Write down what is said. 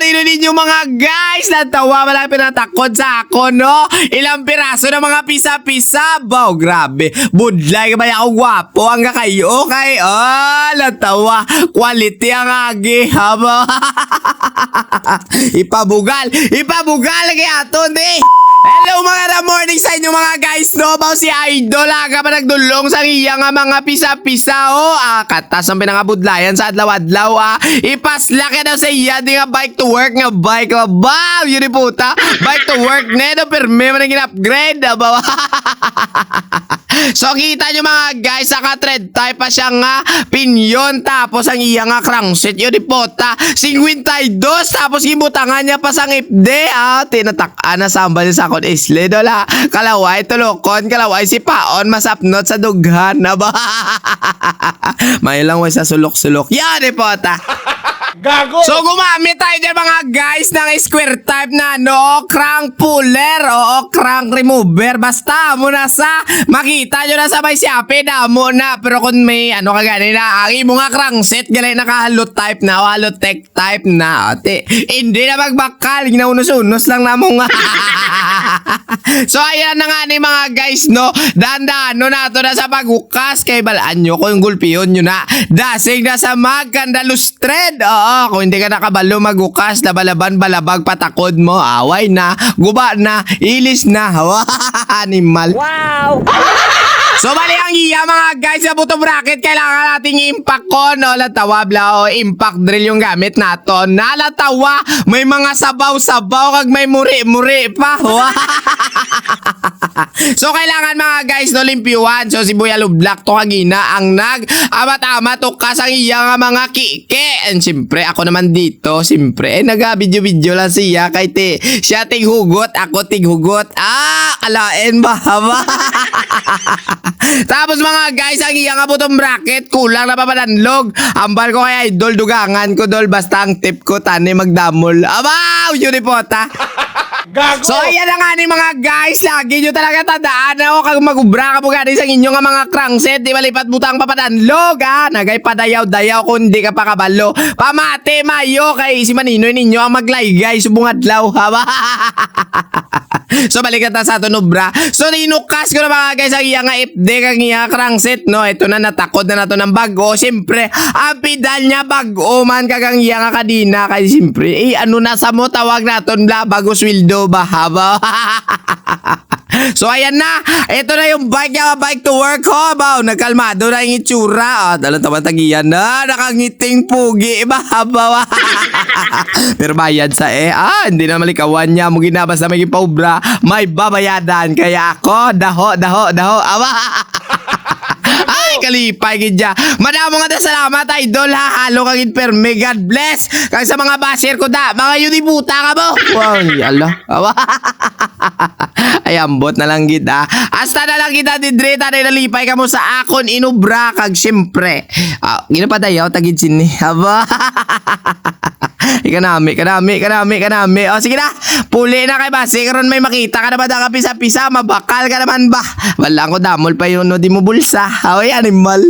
manino ninyo mga guys. Natawa malaki pinatakot sa ako, no? Ilang piraso ng mga pisa-pisa. Wow, grabe. Budlay ka ba ako gwapo? Hangga kayo, okay? Natawa. Quality ang agi. Haba. Ipabugal kay aton, eh. Hello mga morning sa inyo mga guys, no? Bao si Idol, aga pa nagdulong sa iya nga mga pisa-pisa, katas ang pinangabudlayan sa adlaw-adlaw, ipasla ka daw sa iya, di nga bike to work nga bike, wow, yun puta, bike to work, nedo, perme mo na gin-upgrade, So kita nyo mga guys, saka-thread type pa siya nga pinyon, tapos ang iya nga crankset, yun puta, 52, tapos gibutangan niya pa sa ngipde, tinatak-an na sambal sa akong isle, dola, kalaway, tulokon, kalaway, si Paon, masapnot sa dughan, na ba? May lang way sa sulok-sulok, yan puta. Gago! So gumamit tayo dyan mga guys ng square type na crank puller o crank remover. Basta mo na sa makita nyo na sa may siyape na mo na. Pero kung may kagani na ang imo nga crankset gali nakahalot type na o halot tech type na. Hindi na magbakal, ginaunos-unos lang na mo nga. So ayan na nga ni mga guys, no, dandaan na to na sa paghukas kay balaan nyo kung gulpiyon nyo na dasig na sa magkandalustred. Kung hindi ka nakabalo maghukas, labalaban balabag patakod mo, away na, guba na, ilis na, animal. Wow! So bali ang iya mga guys, sa bottom bracket kailangan nating impact ko, no, latawa bla o impact drill yung gamit nato. Nalatawa, may mga sabaw-sabaw kag may muri-muri pa. So kailangan mga guys, no, limpyuhan. So si Buya Lublak to kagina ang nag-amat-amat o kasang iya nga mga kike. And siyempre ako naman dito, siyempre naga-video-video lang siya kay siya tighugot, ako tighugot. Alain ba? Tapos mga guys, ang iya nga bottom bracket, kulang na papadanlog. Ambal ko kay Idol, dugangan ko dol, basta ang tip ko, tani magdamol. Abaw! Yun po ta. Gago! So ayan na nga ni mga guys, lagi nyo talaga tandaan ako kag magubra ka po gani sa inyo nga mga crankset, di malipat butang papadanlog, nagay padayaw-dayaw kung di ka pa kabalo. Pamate mayo kay si Maninoy ninyo ang maglaygay subungadlaw. So balikan ta sa tunubra. So ninukas ko na mga guys ang iya nga FD kag iya crankset, no. Ito na natakod na nato ng bago. Siyempre ang pedal niya bago man kag ang iya nga kadina kay siyempre na sa mo tawag naton bla bago sweldo ba haba. So ayan na, ito na yung bike niya, bike to work ho, ba? Nagkalmado na yung itsura. Dalang taman-tagiyan na, nakangiting pugi ba? Pero bayad sa hindi na malikawan niya, mo ginabas na may paubra, may babayadan. Kaya ako, daho. Ay, kalipay gidya. Madamo nga salamat Idol, halo kagid perme, God bless. Kag sa mga basher ko da, mga yunibuta ka mo. Ay, ala. Ay, ambot na lang kita. Hasta na lang kita didre, tanay nalipay ka mo sa akon inubra kag siyempre. Ginapadayaw tagid sini. Aba. Kanami. O sige na, puli na kay base karon may makita ka na ba da pisa-pisa, mabakal ka naman ba? Wala ko damol pa yun, no, di mo bulsa. Ay, animal.